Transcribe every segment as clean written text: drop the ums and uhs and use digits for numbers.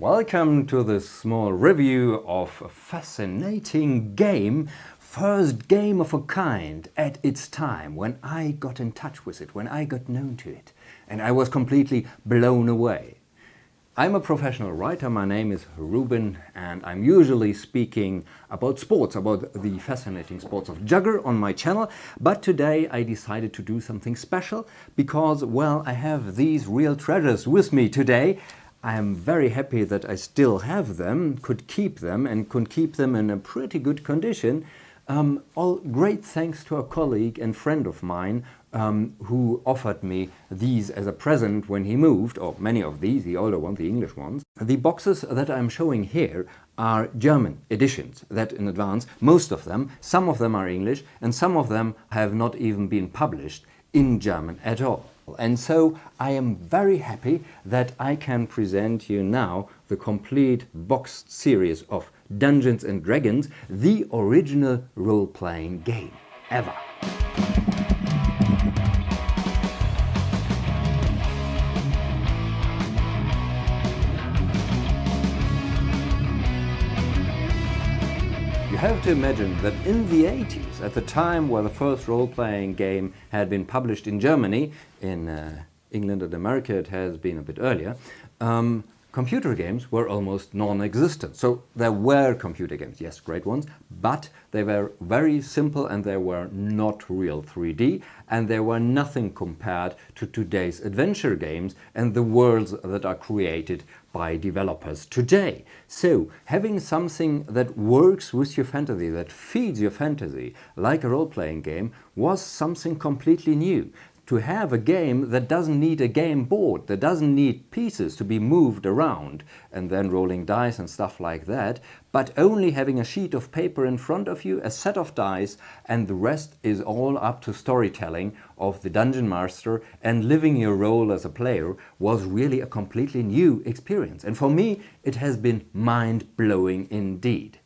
Welcome to this small review of a fascinating game, first game of a kind at its time, when I got in touch with it, when I got known to it, and I was completely blown away. I'm a professional writer, my name is Ruben, and I'm usually speaking about sports, about the fascinating sports of Jugger on my channel, but today I decided to do something special because, well, I have these real treasures with me today. I am very happy that I still have them, could keep them and could keep them in a pretty good condition. All great thanks to a colleague and friend of mine who offered me these as a present when he moved, or many of these, the older ones, the English ones. The boxes that I'm showing here are German editions, that in advance, most of them, some of them are English, and some of them have not even been published in German at all. And so I am very happy that I can present you now the complete boxed series of Dungeons & Dragons, the original role-playing game ever. You have to imagine that in the 80s, at the time where the first role-playing game had been published in Germany, in England and America it has been a bit earlier, computer games were almost non-existent. So there were computer games, yes, great ones, but they were very simple and they were not real 3D, and they were nothing compared to today's adventure games and the worlds that are created by developers today. So having something that works with your fantasy, that feeds your fantasy, like a role-playing game, was something completely new. To have a game that doesn't need a game board, that doesn't need pieces to be moved around and then rolling dice and stuff like that, but only having a sheet of paper in front of you, a set of dice, and the rest is all up to storytelling of the dungeon master and living your role as a player, was really a completely new experience. And for me, it has been mind-blowing indeed.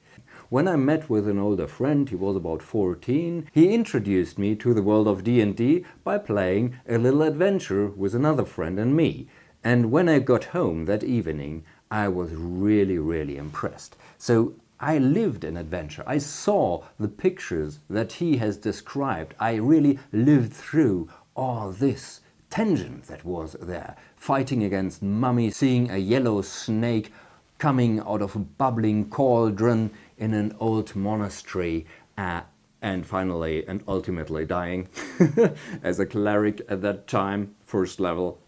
When I met with an older friend, he was about 14, he introduced me to the world of D&D by playing a little adventure with another friend and me. And when I got home that evening, I was really impressed. So I lived an adventure. I saw the pictures that he has described. I really lived through all this tension that was there. Fighting against mummies, seeing a yellow snake coming out of a bubbling cauldron in an old monastery, and finally and ultimately dying as a cleric at that time, first level,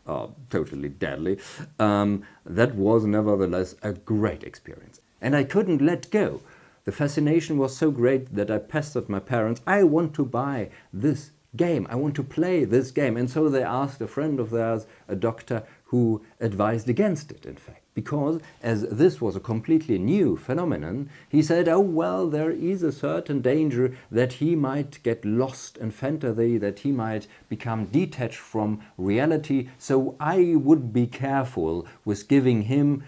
totally deadly. That was nevertheless a great experience. And I couldn't let go. The fascination was so great that I pestered my parents. I want to buy this game. I want to play this game. And so they asked a friend of theirs, a doctor, who advised against it, in fact. Because as this was a completely new phenomenon, he said, oh well, there is a certain danger that he might get lost in fantasy, that he might become detached from reality. So I would be careful with giving him,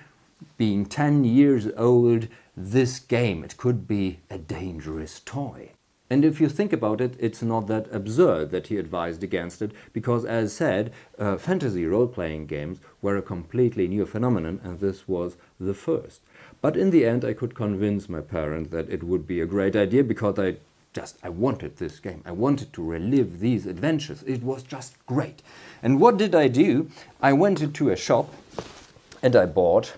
being 10 years old, this game. It could be a dangerous toy. And if you think about it, it's not that absurd that he advised against it, because as said, fantasy role-playing games were a completely new phenomenon, and this was the first. But in the end I could convince my parents that it would be a great idea, because I wanted this game. I wanted to relive these adventures. It was just great. And what did I do? I went into a shop and I bought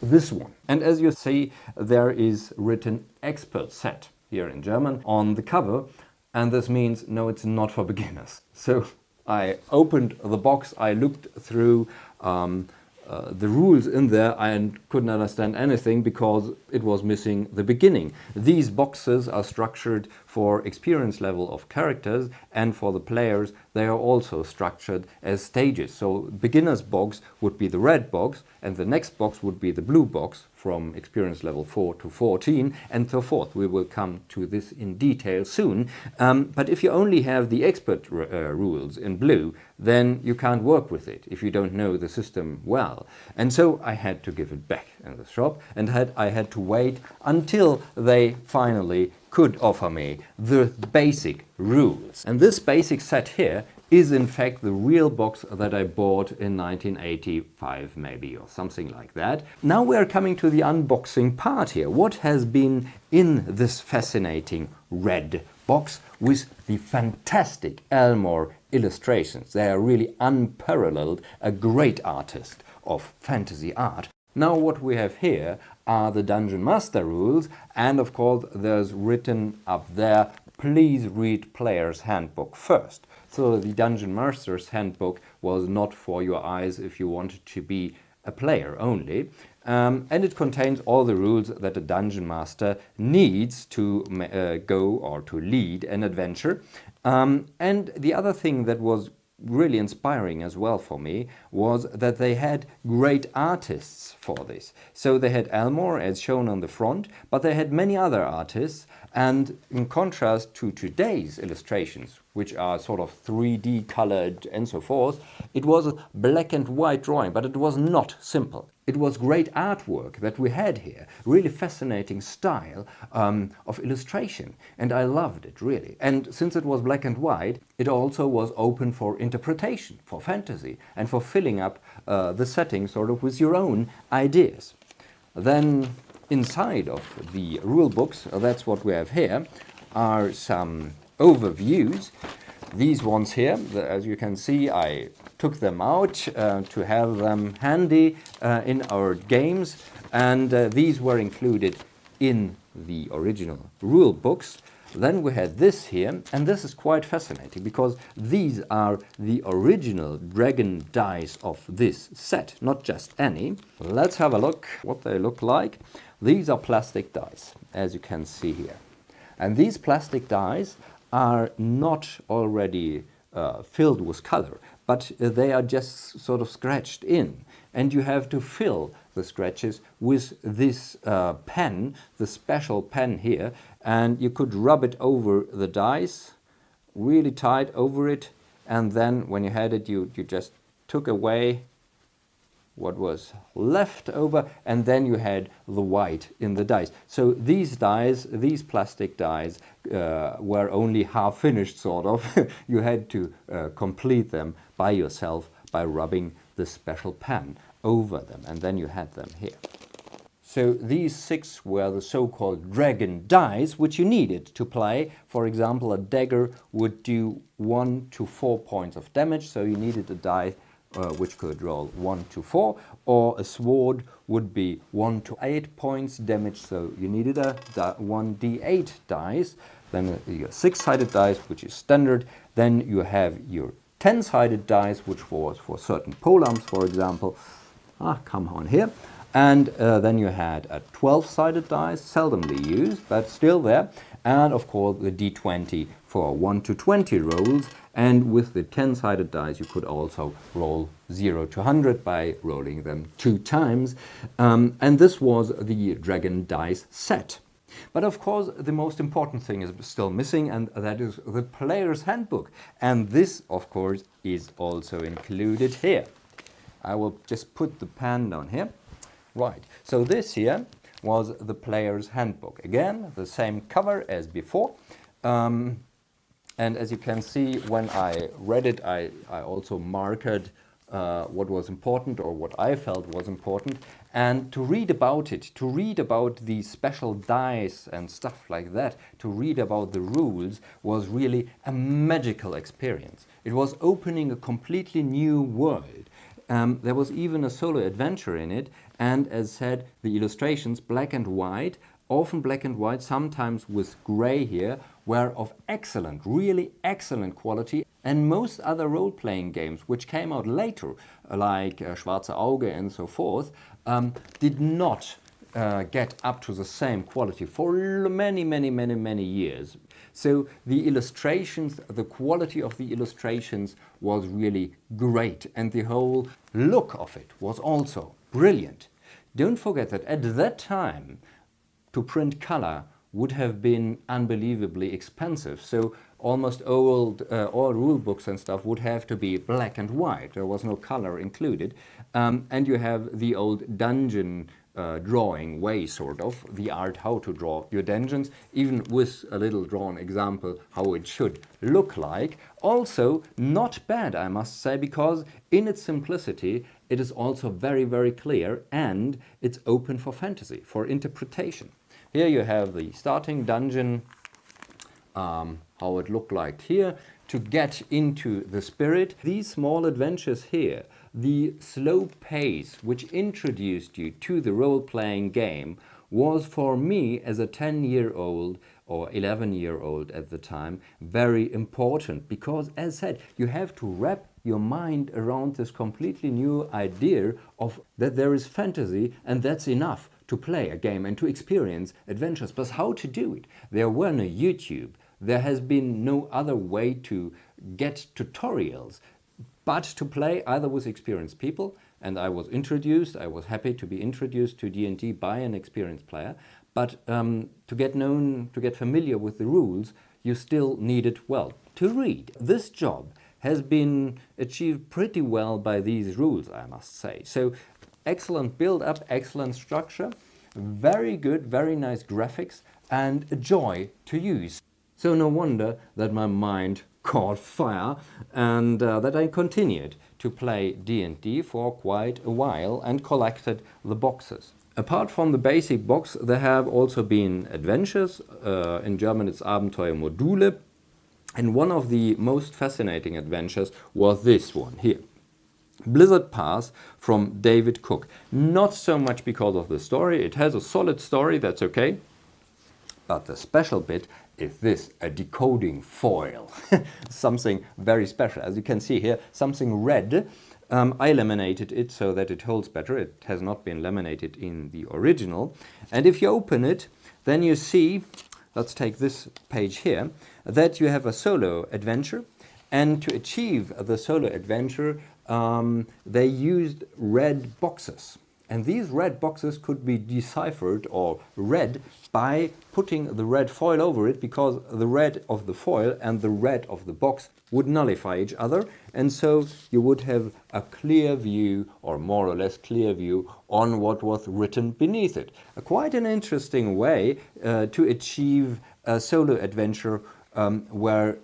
this one. And as you see, there is written Expert Set here in German on the cover, and this means no, it's not for beginners. So I opened the box, I looked through the rules in there and couldn't understand anything because it was missing the beginning. These boxes are structured for experience level of characters, and for the players they are also structured as stages. So beginner's box would be the red box, and the next box would be the blue box from experience level 4 to 14 and so forth. We will come to this in detail soon. But if you only have the expert rules in blue, then you can't work with it if you don't know the system well. And so I had to give it back in the shop, and I had to wait until they finally could offer me the basic rules. And this basic set here is in fact the real box that I bought in 1985 maybe, or something like that. Now we are coming to the unboxing part here. What has been in this fascinating red box with the fantastic Elmore illustrations? They are really unparalleled, a great artist of fantasy art. Now what we have here are the Dungeon Master rules, and of course there's written up there, please read Player's Handbook first. So the Dungeon Master's Handbook was not for your eyes if you wanted to be a player only. And it contains all the rules that a Dungeon Master needs to go or to lead an adventure. And the other thing that was really inspiring as well for me was that they had great artists for this. So they had Elmore as shown on the front, but they had many other artists, and in contrast to today's illustrations, which are sort of 3D colored and so forth, it was a black and white drawing, but it was not simple. It was great artwork that we had here, really fascinating style of illustration, and I loved it really. And since it was black and white, it also was open for interpretation, for fantasy, and for filling up the setting sort of with your own ideas. Then inside of the rule books, that's what we have here, are some overviews. These ones here, as you can see, I took them out to have them handy in our games, and these were included in the original rule books. Then we had this here, and this is quite fascinating because these are the original dragon dice of this set, not just any. Let's have a look what they look like. These are plastic dice, as you can see here. And these plastic dice are not already filled with color, but they are just sort of scratched in. And you have to fill the scratches with this pen, the special pen here, and you could rub it over the dice, really tight over it, and then when you had it, you just took away what was left over, and then you had the white in the dice. So these dice, these plastic dice, were only half finished sort of. You had to complete them by yourself by rubbing the special pen over them, and then you had them here. So these 6 were the so-called dragon dice, which you needed to play. For example, a dagger would do 1 to 4 points of damage, so you needed a die which could roll 1 to 4, or a sword would be 1 to 8 points damage, so you needed a 1d8 dice. Then your 6-sided dice, which is standard. Then you have your 10-sided dice, which was for certain polearms, for example. Come on here. And then you had a 12-sided dice, seldomly used, but still there. And of course the d20 for 1 to 20 rolls. And with the 10-sided dice, you could also roll 0 to 100 by rolling them 2 times. And this was the Dragon Dice set. But of course, the most important thing is still missing, and that is the Player's Handbook. And this, of course, is also included here. I will just put the pen down here. Right, so this here was the Player's Handbook. Again, the same cover as before. And as you can see, when I read it, I also marked what was important, or what I felt was important. And to read about it, to read about the special dice and stuff like that, to read about the rules, was really a magical experience. It was opening a completely new world. There was even a solo adventure in it, and as said, the illustrations, black and white, often black and white, sometimes with grey here, were of excellent, really excellent quality. And most other role-playing games which came out later, like Schwarze Auge and so forth, did not get up to the same quality for many years. So the illustrations, the quality of the illustrations was really great, and the whole look of it was also brilliant. Don't forget that at that time, to print color would have been unbelievably expensive. So almost all rule books and stuff would have to be black and white. There was no color included. And you have the old dungeon drawing way, sort of, the art how to draw your dungeons, even with a little drawn example how it should look like. Also, not bad, I must say, because in its simplicity, it is also very, very clear, and it's open for fantasy, for interpretation. Here you have the starting dungeon, how it looked like here, to get into the spirit. These small adventures here, the slow pace which introduced you to the role-playing game, was for me as a 10-year-old or 11-year-old at the time very important, because as said, you have to wrap your mind around this completely new idea of that there is fantasy and that's enough to play a game and to experience adventures. But how to do it? There were no YouTube. There has been no other way to get tutorials but to play either with experienced people, and I was happy to be introduced to D&D by an experienced player, but to get familiar with the rules, you still needed, well, to read. This job has been achieved pretty well by these rules, I must say. So excellent build-up, excellent structure, very good, very nice graphics, and a joy to use. So no wonder that my mind caught fire and that I continued to play D&D for quite a while and collected the boxes. Apart from the basic box, there have also been adventures. In German it's Abenteuermodule. And one of the most fascinating adventures was this one here. Blizzard Pass from David Cook. Not so much because of the story. It has a solid story, that's okay. But the special bit is this, a decoding foil. Something very special. As you can see here, something red. I laminated it so that it holds better. It has not been laminated in the original. And if you open it, then you see, let's take this page here, that you have a solo adventure. And to achieve the solo adventure, they used red boxes. And these red boxes could be deciphered or read by putting the red foil over it, because the red of the foil and the red of the box would nullify each other. And so you would have a clear view, or more or less clear view, on what was written beneath it. Quite an interesting way to achieve a solo adventure where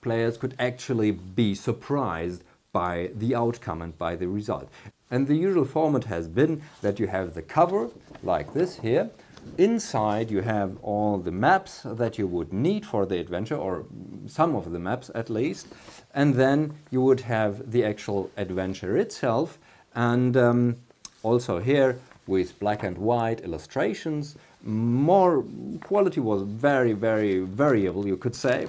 players could actually be surprised by the outcome and by the result. And the usual format has been that you have the cover, like this here. Inside you have all the maps that you would need for the adventure, or some of the maps at least. And then you would have the actual adventure itself. And also here with black and white illustrations. More quality was very, very variable, you could say.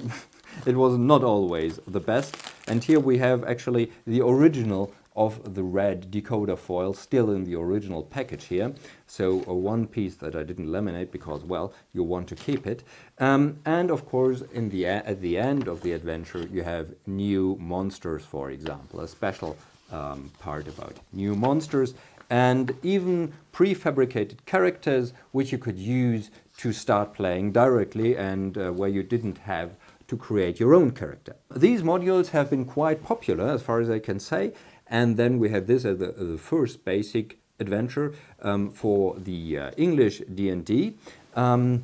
It was not always the best. And here we have actually the original of the red decoder foil still in the original package here. So one piece that I didn't laminate because, well, you want to keep it. And of course, at the end of the adventure, you have new monsters, for example, a special part about new monsters, and even prefabricated characters which you could use to start playing directly, and where you didn't have to create your own character. These modules have been quite popular, as far as I can say. And then we have this as the first basic adventure for the English D&D, and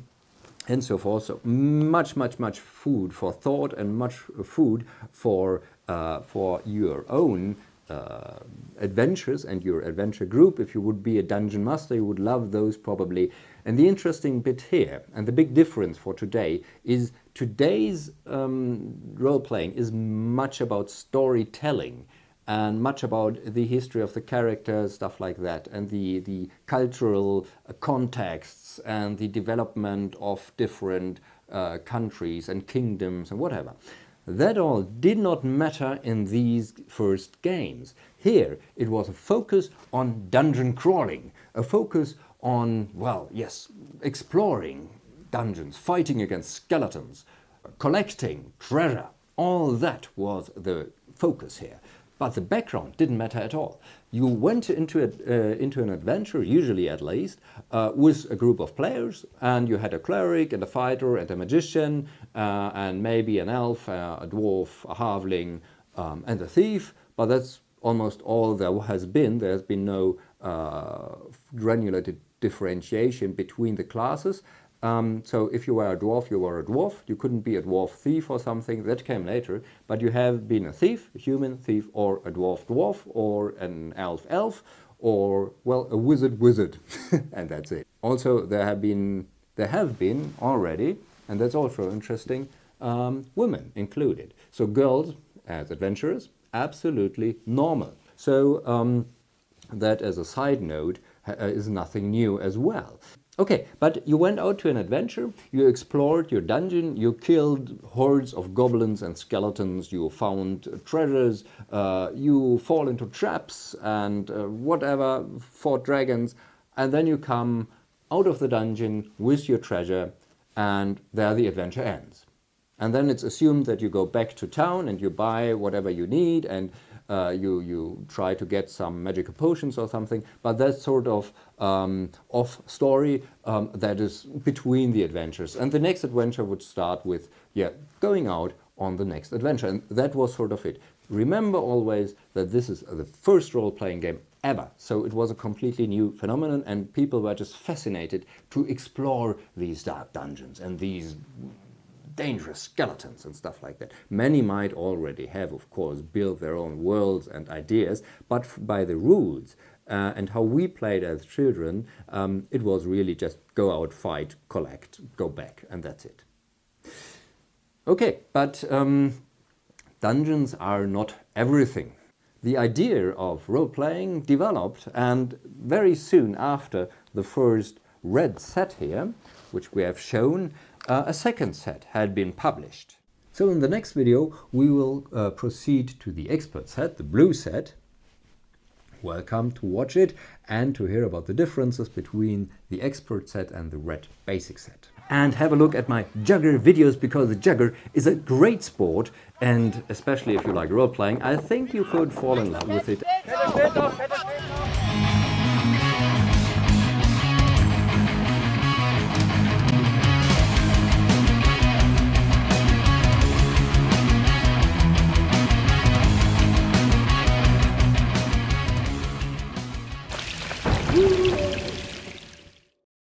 so forth. So much food for thought, and much food for your own adventures and your adventure group. If you would be a dungeon master, you would love those probably. And the interesting bit here, and the big difference for today, is today's role-playing is much about storytelling, and much about the history of the characters, stuff like that, and the cultural contexts and the development of different countries and kingdoms and whatever. That all did not matter in these first games. Here it was a focus on dungeon crawling, a focus on, well, yes, exploring dungeons, fighting against skeletons, collecting treasure. All that was the focus here. But the background didn't matter at all. You went into an adventure, usually at least, with a group of players, and you had a cleric and a fighter and a magician, and maybe an elf, a dwarf, a halfling, and a thief. But that's almost all there has been. There's been no granulated differentiation between the classes. So if you were a dwarf, you were a dwarf. You couldn't be a dwarf thief or something. That came later. But you have been a thief, a human thief, or a dwarf, or an elf, or, well, a wizard, and that's it. Also, there have been already, and that's also interesting, women included. So girls as adventurers, absolutely normal. So that, as a side note, is nothing new as well. Okay, but you went out to an adventure, you explored your dungeon, you killed hordes of goblins and skeletons, you found treasures, you fall into traps and whatever, fought dragons, and then you come out of the dungeon with your treasure, and there the adventure ends. And then it's assumed that you go back to town and you buy whatever you need, and you try to get some magical potions or something, but that's sort of off story that is between the adventures. And the next adventure would start with, going out on the next adventure. And that was sort of it. Remember always that this is the first role-playing game ever. So it was a completely new phenomenon, and people were just fascinated to explore these dark dungeons and these dangerous skeletons and stuff like that. Many might already have, of course, built their own worlds and ideas, but by the rules and how we played as children, it was really just go out, fight, collect, go back, and that's it. Okay, but dungeons are not everything. The idea of role-playing developed, and very soon after the first red set here, which we have shown, a second set had been published. So in the next video we will proceed to the expert set, the blue set. Welcome to watch it and to hear about the differences between the expert set and the red basic set. And have a look at my Jugger videos, because the Jugger is a great sport, and especially if you like role-playing, I think you could fall in love with it. Woo!